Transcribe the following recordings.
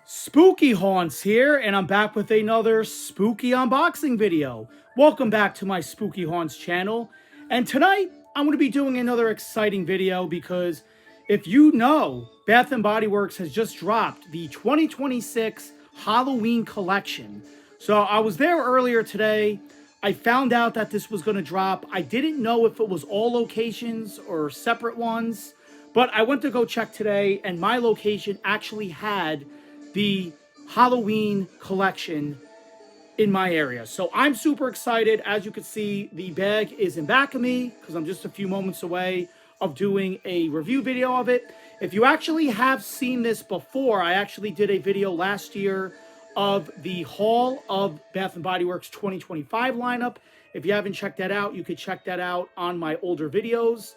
Spooky Haunts here, and I'm back with another spooky unboxing video. Welcome back to my Spooky Haunts channel. And tonight, I'm going to be doing another exciting video because if you know, Bath & Body Works has just dropped the 2026 Halloween collection. So I was there earlier today. I found out that this was going to drop. I didn't know if it was all locations or separate ones, but I went to go check today, and my location actually had the Halloween collection in my area. So I'm super excited. As you can see, the bag is in back of me because I'm just a few moments away of doing a review video of it. If you actually have seen this before, I actually did a video last year of the haul of Bath & Body Works 2025 lineup. If you haven't checked that out, you could check that out on my older videos.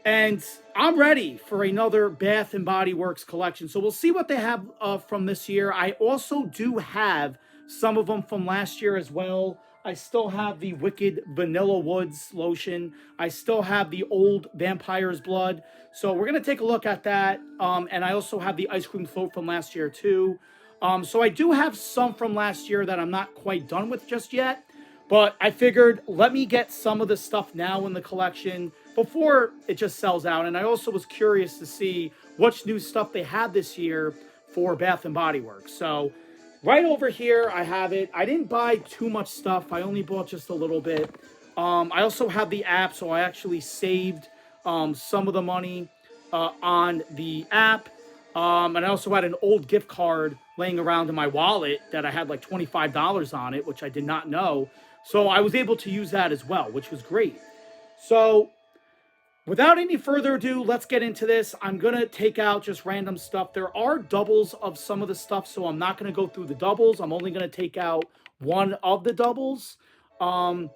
And I'm ready for another Bath & Body Works collection. So we'll see what they have from this year. I also do have some of them from last year as well. I still have the Wicked Vanilla Woods lotion. I still have the old Vampire's Blood. So we're going to take a look at that. And I also have the Ice Cream Float from last year too. So I do have some from last year that I'm not quite done with just yet. But I figured, let me get some of the stuff now in the collection before it just sells out. And I also was curious to see what new stuff they had this year for Bath & Body Works. So right over here, I have it. I didn't buy too much stuff. I only bought just a little bit. I also have the app, so I actually saved some of the money on the app. And I also had an old gift card laying around in my wallet that I had like $25 on it, which I did not know. So I was able to use that as well, which was great. So without any further ado, let's get into this. I'm going to take out just random stuff. There are doubles of some of the stuff, so I'm not going to go through the doubles. I'm only going to take out one of the doubles. But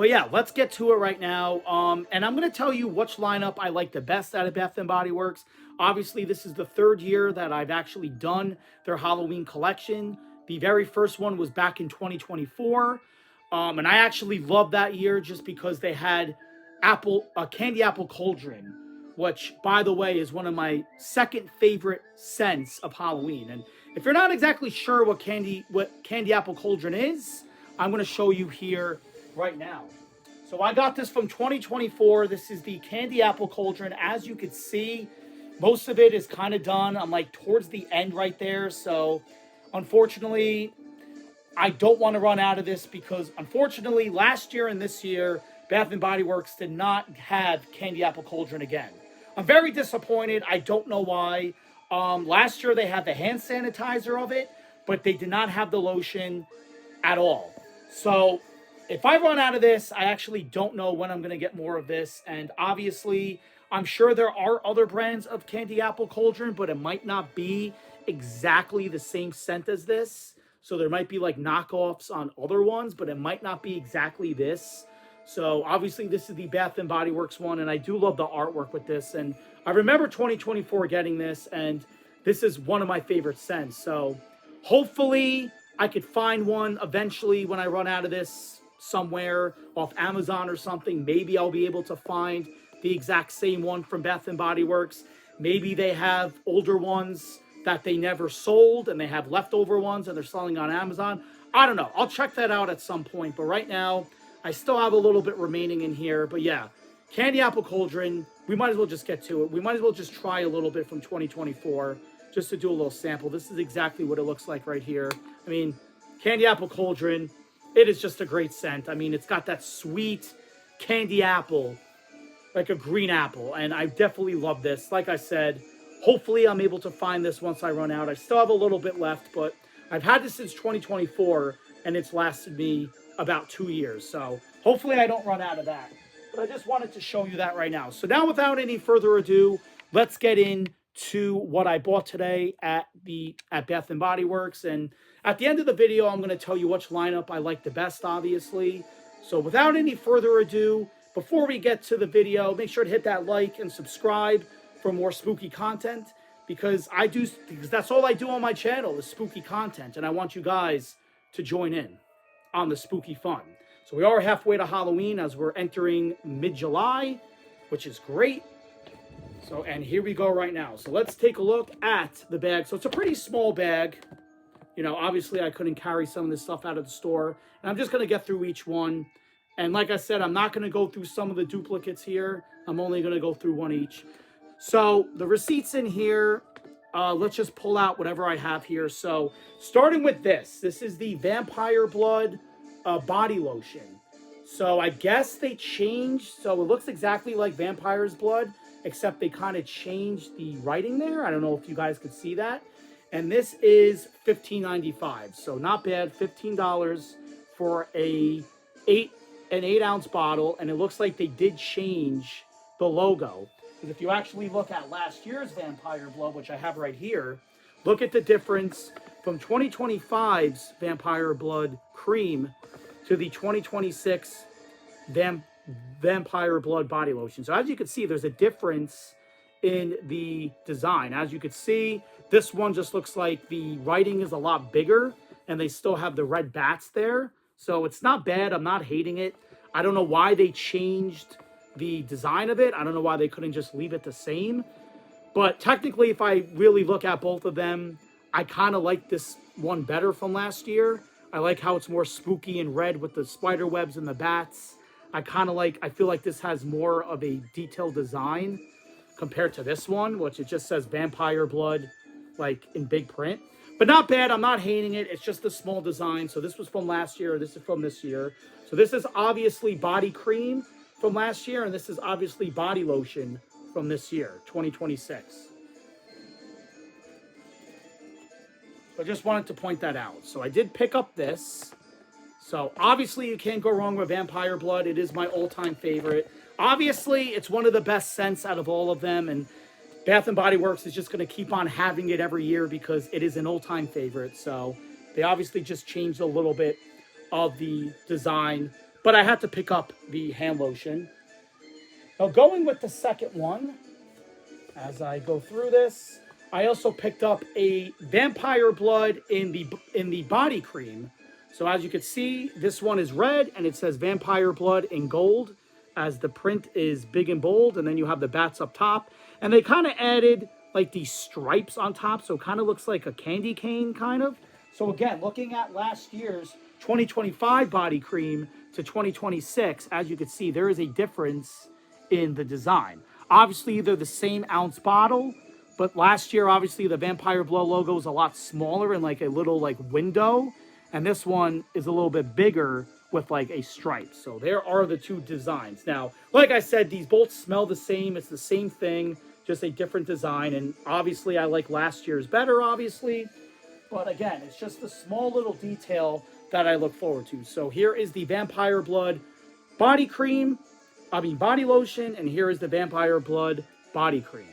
yeah, let's get to it right now. And I'm going to tell you which lineup I like the best out of Bath & Body Works. Obviously, this is the third year that I've actually done their Halloween collection. The very first one was back in 2024. And I actually loved that year just because they had Candy Apple Cauldron, which, by the way, is one of my second favorite scents of Halloween. And if you're not exactly sure what Candy Apple Cauldron is, I'm going to show you here right now. So I got this from 2024. This is the Candy Apple Cauldron. As you can see, most of it is kind of done. I'm like towards the end right there. So unfortunately, I don't want to run out of this because unfortunately last year and this year, Bath & Body Works did not have Candy Apple Cauldron again. I'm very disappointed. I don't know why. Last year they had the hand sanitizer of it, but they did not have the lotion at all. So if I run out of this, I actually don't know when I'm going to get more of this. And obviously, I'm sure there are other brands of Candy Apple Cauldron, but it might not be exactly the same scent as this. So there might be like knockoffs on other ones, but it might not be exactly this. So obviously this is the Bath & Body Works one, and I do love the artwork with this. And I remember 2024 getting this, and this is one of my favorite scents. So hopefully I could find one eventually when I run out of this somewhere off Amazon or something. Maybe I'll be able to find the exact same one from Bath & Body Works. Maybe they have older ones that they never sold and they have leftover ones and they're selling on Amazon. I don't know. I'll check that out at some point. But right now, I still have a little bit remaining in here. But yeah, Candy Apple Cauldron, we might as well just get to it. We might as well just try a little bit from 2024 just to do a little sample. This is exactly what it looks like right here. I mean, Candy Apple Cauldron, it is just a great scent. I mean, it's got that sweet candy apple, like a green apple. And I definitely love this. Like I said, hopefully I'm able to find this once I run out. I still have a little bit left, but I've had this since 2024, and it's lasted me about 2 years. So hopefully I don't run out of that. But I just wanted to show you that right now. So now without any further ado, let's get into what I bought today at Bath & Body Works. And at the end of the video, I'm going to tell you which lineup I like the best, obviously. So without any further ado, before we get to the video, make sure to hit that like and subscribe for more spooky content, because that's all I do on my channel is spooky content, and I want you guys to join in on the spooky fun. So we are halfway to Halloween as we're entering mid-July, which is great. So, and here we go right now. So let's take a look at the bag. So it's a pretty small bag. You know, obviously I couldn't carry some of this stuff out of the store. And I'm just going to get through each one. And like I said, I'm not going to go through some of the duplicates here. I'm only going to go through one each. So the receipts in here, let's just pull out whatever I have here. So starting with this. This is the Vampire Blood body lotion. So I guess they changed. So it looks exactly like Vampire's Blood, except they kind of changed the writing there. I don't know if you guys could see that. And this is $15.95. So not bad, $15 for an 8-ounce bottle. And it looks like they did change the logo. Because if you actually look at last year's Vampire Blood, which I have right here, look at the difference from 2025's Vampire Blood Cream to the 2026 Vampire Blood Body Lotion. So as you can see, there's a difference in the design. As you can see, this one just looks like the writing is a lot bigger and they still have the red bats there. So it's not bad. I'm not hating it. I don't know why they changed the design of it. I don't know why they couldn't just leave it the same. But technically, if I really look at both of them, I kind of like this one better from last year. I like how it's more spooky and red with the spider webs and the bats. I feel like this has more of a detailed design compared to this one, which it just says Vampire Blood, like in big print. But not bad. I'm not hating it. It's just a small design. So this was from last year. This is from this year. So this is obviously body cream from last year. And this is obviously body lotion from this year, 2026. I just wanted to point that out. So I did pick up this. So obviously you can't go wrong with Vampire Blood. It is my all-time favorite. Obviously, it's one of the best scents out of all of them. And Bath & Body Works is just going to keep on having it every year because it is an all-time favorite. So they obviously just changed a little bit of the design. But I had to pick up the hand lotion. Now going with the second one, as I go through this, I also picked up a Vampire Blood in the body cream. So as you can see, this one is red and it says Vampire Blood in gold as the print is big and bold. And then you have the bats up top. And they kind of added like these stripes on top. So it kind of looks like a candy cane kind of. So again, looking at last year's 2025 body cream to 2026, as you can see, there is a difference in the design. Obviously, they're the same ounce bottle. But last year, obviously, the Vampire Blood logo is a lot smaller and like a little like window. And this one is a little bit bigger with like a stripe. So there are the two designs. Now, like I said, these both smell the same. It's the same thing, just a different design. And obviously, I like last year's better, obviously. But again, it's just a small little detail that I look forward to. So here is the Vampire Blood body lotion. And here is the Vampire Blood body cream.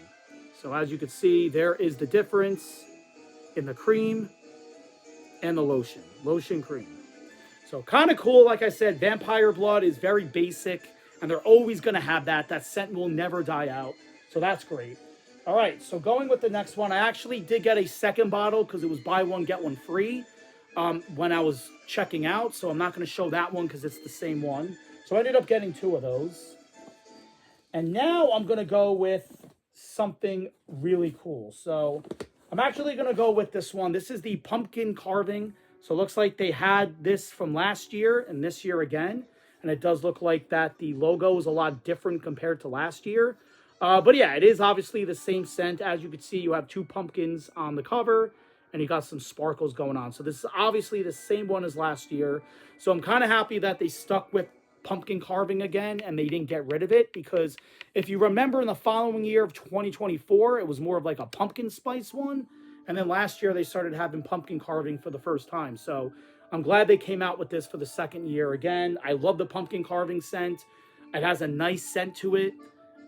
So as you can see, there is the difference in the cream and the lotion. Lotion cream. So kind of cool. Like I said, Vampire Blood is very basic. And they're always going to have that. That scent will never die out. So that's great. All right. So going with the next one. I actually did get a second bottle because it was buy one, get one free when I was checking out. So I'm not going to show that one because it's the same one. So I ended up getting two of those. And now I'm going to go with something really cool. So I'm actually going to go with this one. This is the pumpkin carving. So it looks like they had this from last year and this year again. And it does look like that the logo is a lot different compared to last year. But yeah, it is obviously the same scent. As you can see, you have two pumpkins on the cover and you got some sparkles going on. So this is obviously the same one as last year. So I'm kind of happy that they stuck with pumpkin carving again and they didn't get rid of it, because if you remember in the following year of 2024, it was more of like a pumpkin spice one. And then last year they started having pumpkin carving for the first time. So I'm glad they came out with this for the second year again. I love the pumpkin carving scent. It has a nice scent to it.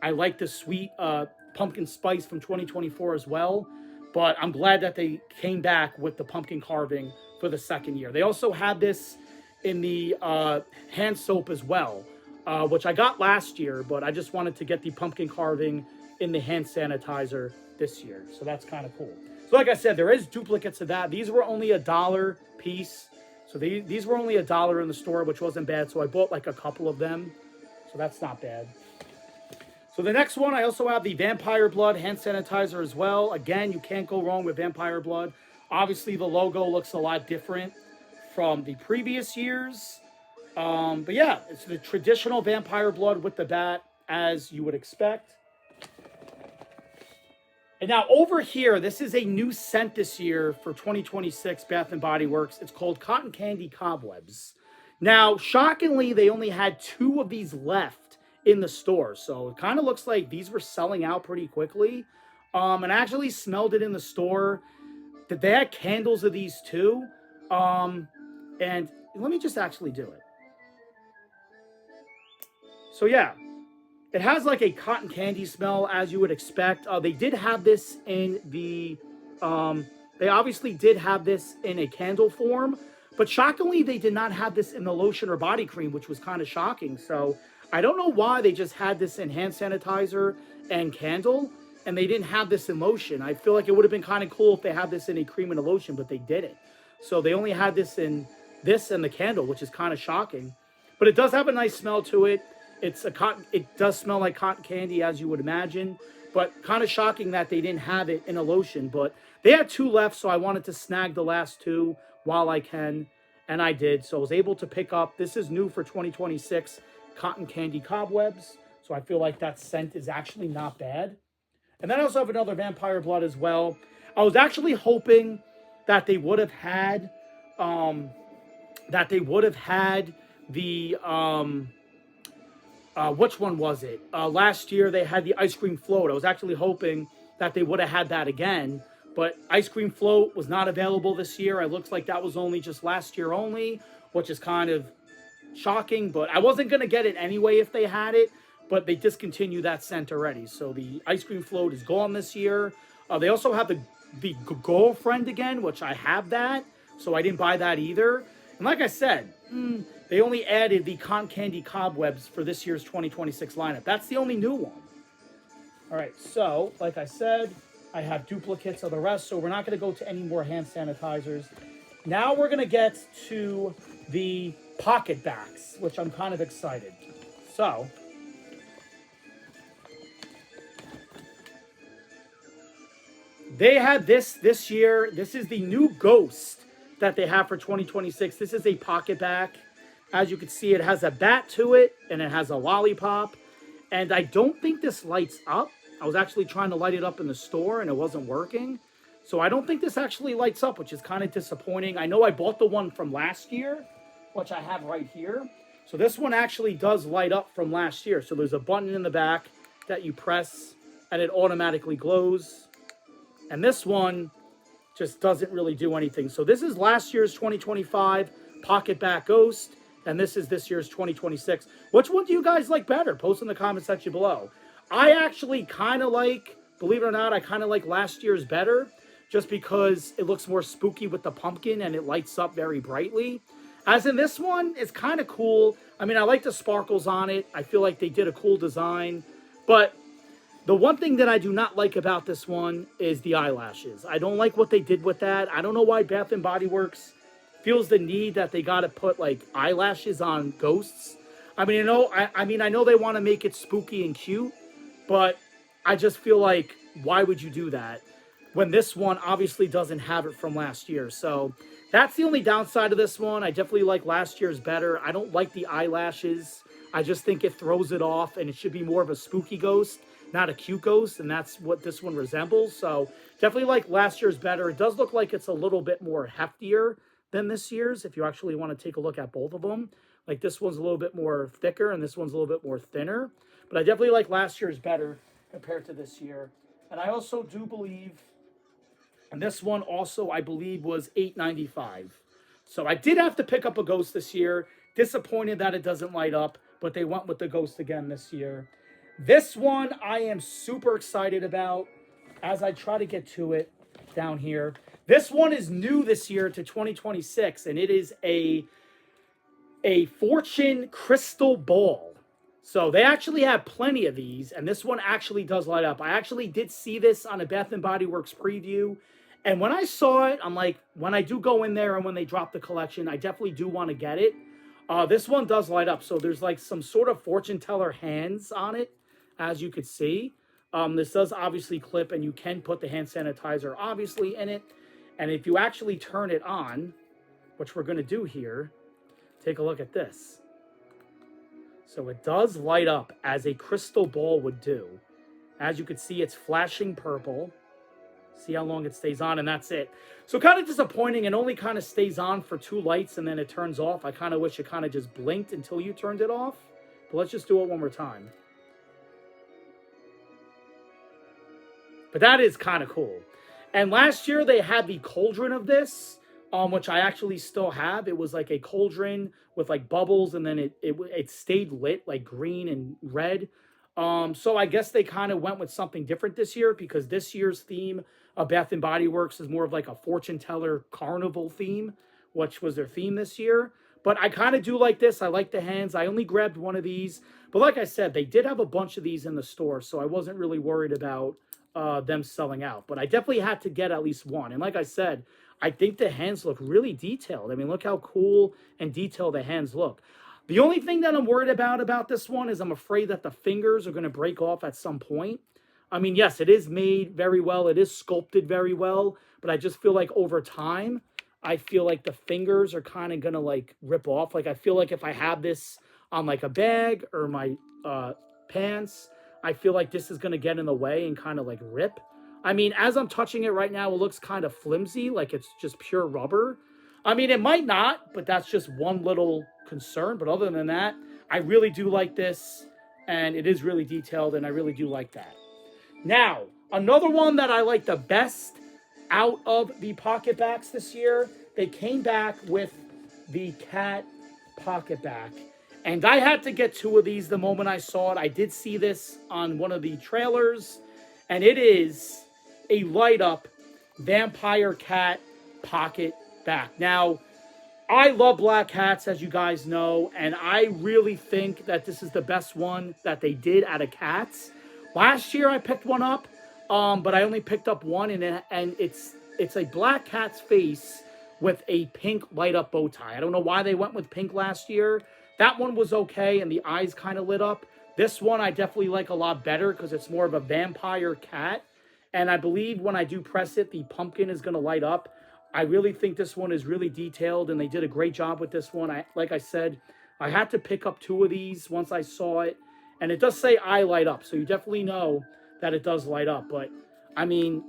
I like the sweet pumpkin spice from 2024 as well. But I'm glad that they came back with the pumpkin carving for the second year. They also had this in the hand soap as well, which I got last year, but I just wanted to get the pumpkin carving in the hand sanitizer this year. So that's kind of cool. So like I said, there is duplicates of that. These were only $1 piece. So these were only $1 in the store, which wasn't bad. So I bought like a couple of them. So that's not bad. So the next one, I also have the Vampire Blood hand sanitizer as well. Again, you can't go wrong with Vampire Blood. Obviously, the logo looks a lot different from the previous years. But yeah, it's the traditional Vampire Blood with the bat, as you would expect. And now over here, this is a new scent this year for 2026 Bath and Body Works. It's called Cotton Candy Cobwebs. Now, shockingly, they only had 2 of these left in the store. So it kind of looks like these were selling out pretty quickly. And I actually smelled it in the store. That they had candles of these too. And let me just actually do it. So yeah, it has like a cotton candy smell, as you would expect. They did have this in the, they obviously did have this in a candle form, but shockingly, they did not have this in the lotion or body cream, which was kind of shocking. So I don't know why they just had this in hand sanitizer and candle, and they didn't have this in lotion. I feel like it would have been kind of cool if they had this in a cream and a lotion, but they didn't. So they only had this in this and the candle, which is kind of shocking. But it does have a nice smell to it. It's a cotton. It does smell like cotton candy, as you would imagine, but kind of shocking that they didn't have it in a lotion. But they had 2 left, so I wanted to snag the last 2 while I can, and I did. So I was able to pick up. This is new for 2026, Cotton Candy Cobwebs. So I feel like that scent is actually not bad. And then I also have another Vampire Blood as well. I was actually hoping that they would have had, the. Which one was it? Last year they had the ice cream float. I was actually hoping that they would have had that again, but ice cream float was not available this year. It looks like that was only just last year only, which is kind of shocking, but I wasn't going to get it anyway if they had it, but they discontinued that scent already. So the ice cream float is gone this year. They also have the girlfriend again, which I have that, so I didn't buy that either. And like I said, they only added the Cotton Candy Cobwebs for this year's 2026 lineup. That's the only new one. All right, so like I said, I have duplicates of the rest, so we're not going to go to any more hand sanitizers. Now we're going to get to the PocketBacs, which I'm kind of excited. So they had this year. This is the new Ghost that they have for 2026. This is a PocketBac. As you can see, it has a bat to it, and it has a lollipop. And I don't think this lights up. I was actually trying to light it up in the store, and it wasn't working. So I don't think this actually lights up, which is kind of disappointing. I know I bought the one from last year, which I have right here. So this one actually does light up from last year. So there's a button in the back that you press, and it automatically glows. And this one just doesn't really do anything. So this is last year's 2025 PocketBac Ghost. And this is this year's 2026. Which one do you guys like better? Post in the comment section below. I actually kind of like, believe it or not, I kind of like last year's better. Just because it looks more spooky with the pumpkin and it lights up very brightly. As in this one, it's kind of cool. I mean, I like the sparkles on it. I feel like they did a cool design. But the one thing that I do not like about this one is the eyelashes. I don't like what they did with that. I don't know why Bath & Body Works feels the need that they got to put like eyelashes on ghosts. I mean, I know they want to make it spooky and cute, but I just feel like, why would you do that when this one obviously doesn't have it from last year? So that's the only downside of this one. I definitely like last year's better. I don't like the eyelashes. I just think it throws it off, and it should be more of a spooky ghost, not a cute ghost, and that's what this one resembles. So definitely like last year's better. It does look like it's a little bit more heftier than this year's, if you actually want to take a look at both of them. Like this one's a little bit more thicker and this one's a little bit more thinner. But I definitely like last year's better compared to this year. And I also do believe, and this one also I believe was $8.95. So I did have to pick up a Ghost this year. Disappointed that it doesn't light up, but they went with the Ghost again this year. This one I am super excited about as I try to get to it down here. This one is new this year to 2026, and it is a Fortune Crystal Ball. So they actually have plenty of these, and this one actually does light up. I actually did see this on a Bath & Body Works preview, and when I saw it, I'm like, when I do go in there and when they drop the collection, I definitely do want to get it. This one does light up, so there's like some sort of fortune teller hands on it. as you could see. This does obviously clip, and you can put the hand sanitizer obviously in it. And if you actually turn it on, which we're going to do here, take a look at this. So it does light up as a crystal ball would do. As you can see, it's flashing purple. See how long it stays on, and that's it. So kind of disappointing. It only kind of stays on for 2 lights, and then it turns off. I kind of wish it kind of just blinked until you turned it off. But let's just do it one more time. But that is kind of cool. And last year, they had the cauldron of this, which I actually still have. It was like a cauldron with like bubbles, and then it stayed lit like green and red. So I guess they kind of went with something different this year, because this year's theme of Bath and Body Works is more of like a fortune teller carnival theme, which was their theme this year. But I kind of do like this. I like the hands. I only grabbed one of these. But like I said, they did have a bunch of these in the store, so I wasn't really worried about them selling out. But I definitely had to get at least one. And like I said, I think the hands look really detailed. I mean, look how cool and detailed the hands look. The only thing that I'm worried about this one is I'm afraid that the fingers are going to break off at some point. I mean, yes, it is made very well. It is sculpted very well. But I just feel like over time, I feel like the fingers are kind of going to like rip off. Like I feel like if I have this on like a bag or my pants, I feel like this is going to get in the way and kind of like rip. I mean, as I'm touching it right now, it looks kind of flimsy, like it's just pure rubber. I mean, it might not, but that's just one little concern. But other than that, I really do like this, and it is really detailed, and I really do like that. Now, another one that I like the best out of the PocketBacs this year, they came back with the cat PocketBac. And I had to get 2 of these the moment I saw it. I did see this on one of the trailers, and it is a light-up vampire cat PocketBac. Now, I love black cats, as you guys know, and I really think that this is the best one that they did out of cats. Last year, I picked one up, but I only picked up one, and it's a black cat's face with a pink light-up bow tie. I don't know why they went with pink last year. That one was okay, and the eyes kind of lit up. This one I definitely like a lot better because it's more of a vampire cat. And I believe when I do press it, the pumpkin is going to light up. I really think this one is really detailed, and they did a great job with this one. Like I said, I had to pick up 2 of these once I saw it. And it does say I light up, so you definitely know that it does light up. But, I mean,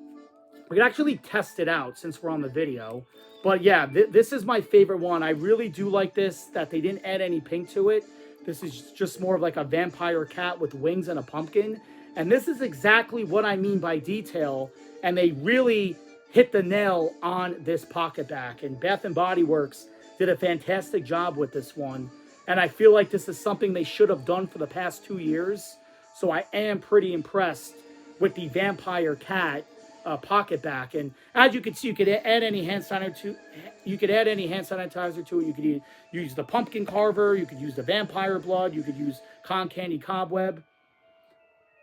we can actually test it out since we're on the video. But, yeah, this is my favorite one. I really do like this, that they didn't add any pink to it. This is just more of like a vampire cat with wings and a pumpkin. And this is exactly what I mean by detail. And they really hit the nail on this PocketBac. And Bath & Body Works did a fantastic job with this one. And I feel like this is something they should have done for the past 2 years. So I am pretty impressed with the vampire cat PocketBac. And as you can see, you could add any hand sanitizer to it. You could use the pumpkin carver. You could use the vampire blood. You could use Con Candy Cobweb.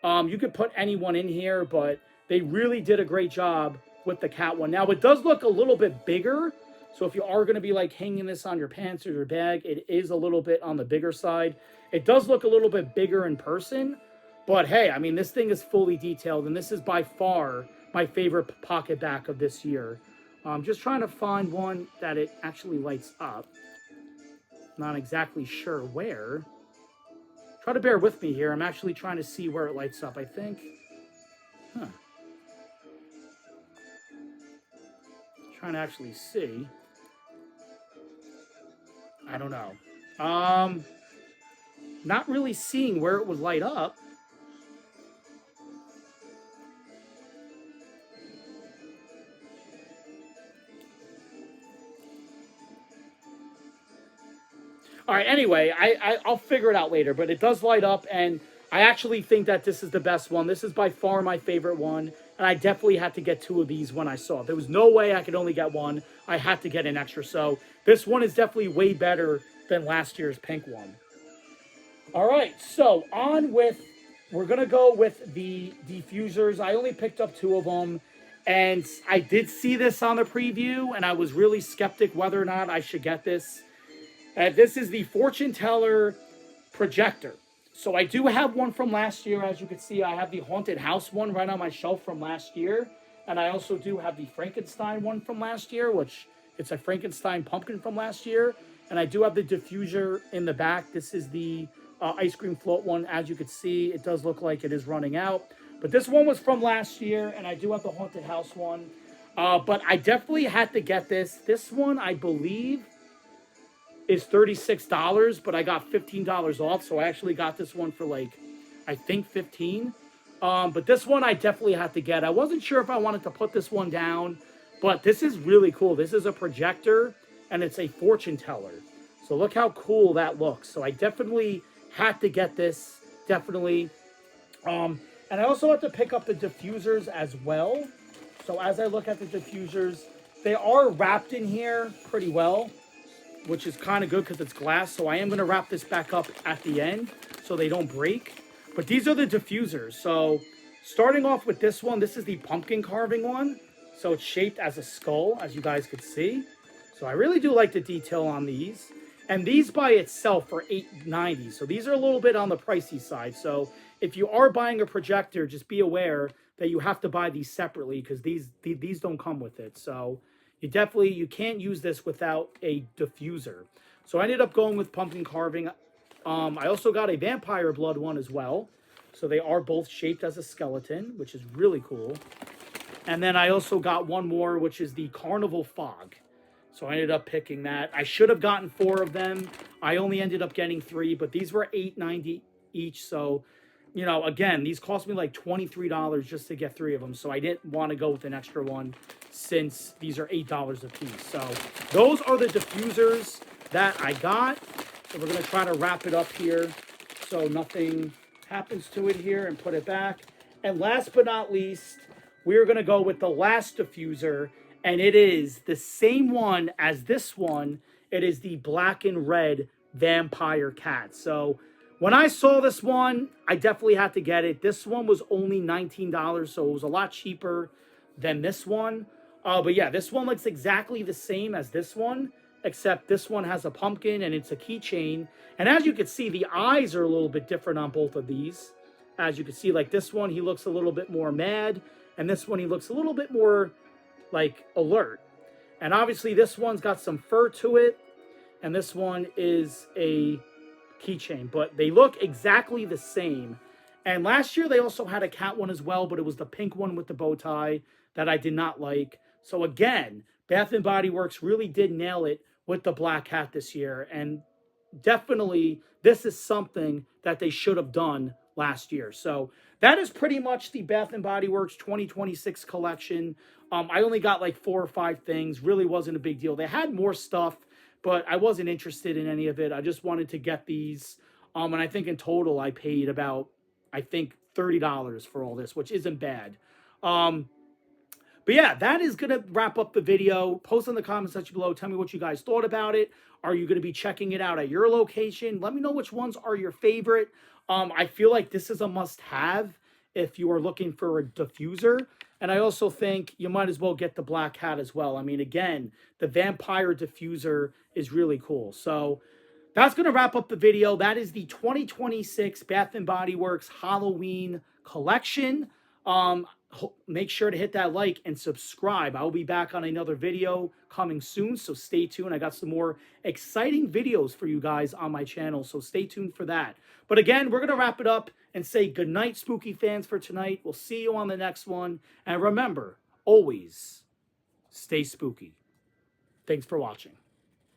You could put anyone in here, but they really did a great job with the cat one. Now, it does look a little bit bigger. So if you are going to be like hanging this on your pants or your bag, it is a little bit on the bigger side. It does look a little bit bigger in person. But hey, I mean, this thing is fully detailed, and this is by far my favorite PocketBac of this year. I'm just trying to find one that it actually lights up. Not exactly sure where. Try to bear with me here. I'm actually trying to see where it lights up, I think. Trying to actually see. I don't know. Not really seeing where it would light up. All right, anyway, I'll figure it out later, but it does light up, and I actually think that this is the best one. This is by far my favorite one, and I definitely had to get 2 of these when I saw it. There was no way I could only get one. I had to get an extra, so this one is definitely way better than last year's pink one. All right, so we're going to go with the diffusers. I only picked up 2 of them, and I did see this on the preview, and I was really skeptic whether or not I should get this. This is the Fortune Teller Projector. So I do have one from last year. As you can see, I have the Haunted House one right on my shelf from last year. And I also do have the Frankenstein one from last year, which it's a Frankenstein pumpkin from last year. And I do have the diffuser in the back. This is the ice cream float one. As you can see, it does look like it is running out. But this one was from last year, and I do have the Haunted House one. But I definitely had to get this. This one, I believe, is $36, but I got $15 off. So I actually got this one for like, I think $15. But this one I definitely had to get. I wasn't sure if I wanted to put this one down, but this is really cool. This is a projector, and it's a fortune teller. So look how cool that looks. So I definitely had to get this, definitely. And I also had to pick up the diffusers as well. So as I look at the diffusers, they are wrapped in here pretty well, which is kind of good because it's glass. So I am going to wrap this back up at the end so they don't break. But these are the diffusers. So starting off with this one, this is the pumpkin carving one. So it's shaped as a skull, as you guys could see. So I really do like the detail on these. And these by itself are $8.90. So these are a little bit on the pricey side. So if you are buying a projector, just be aware that you have to buy these separately because these don't come with it. So you can't use this without a diffuser. So I ended up going with pumpkin carving. I also got a vampire blood one as well. So they are both shaped as a skeleton, which is really cool. And then I also got one more, which is the carnival fog. So I ended up picking that. I should have gotten 4 of them. I only ended up getting 3, but these were $8.90 each. So, you know, again, these cost me like $23 just to get 3 of them. So I didn't want to go with an extra one since these are $8 a piece. So those are the diffusers that I got. So we're going to try to wrap it up here so nothing happens to it here and put it back. And last but not least, we're going to go with the last diffuser. And it is the same one as this one. It is the black and red vampire cat. So when I saw this one, I definitely had to get it. This one was only $19, so it was a lot cheaper than this one. But yeah, this one looks exactly the same as this one, except this one has a pumpkin and it's a keychain. And as you can see, the eyes are a little bit different on both of these. As you can see, like this one, he looks a little bit more mad. And this one, he looks a little bit more like alert. And obviously this one's got some fur to it, and this one is a keychain, but they look exactly the same. And last year they also had a cat one as well, but it was the pink one with the bow tie that I did not like. So again, Bath & Body Works really did nail it with the black cat this year, and definitely this is something that they should have done last year. So that is pretty much the Bath & Body Works 2026 collection. I only got like 4 or 5 things. Really wasn't a big deal. They had more stuff, but I wasn't interested in any of it. I just wanted to get these. And I think in total I paid about, I think, $30 for all this, which isn't bad. But yeah, that is going to wrap up the video. Post in the comment section below. Tell me what you guys thought about it. Are you going to be checking it out at your location? Let me know which ones are your favorite. I feel like this is a must-have if you are looking for a diffuser. And I also think you might as well get the black hat as well. I mean, again, the vampire diffuser is really cool. So that's going to wrap up the video. That is the 2026 Bath & Body Works Halloween collection. Make sure to hit that like and subscribe. I'll be back on another video coming soon, so stay tuned. I got some more exciting videos for you guys on my channel, so stay tuned for that. But again, we're going to wrap it up and say goodnight, spooky fans, for tonight. We'll see you on the next one. And remember, always stay spooky. Thanks for watching.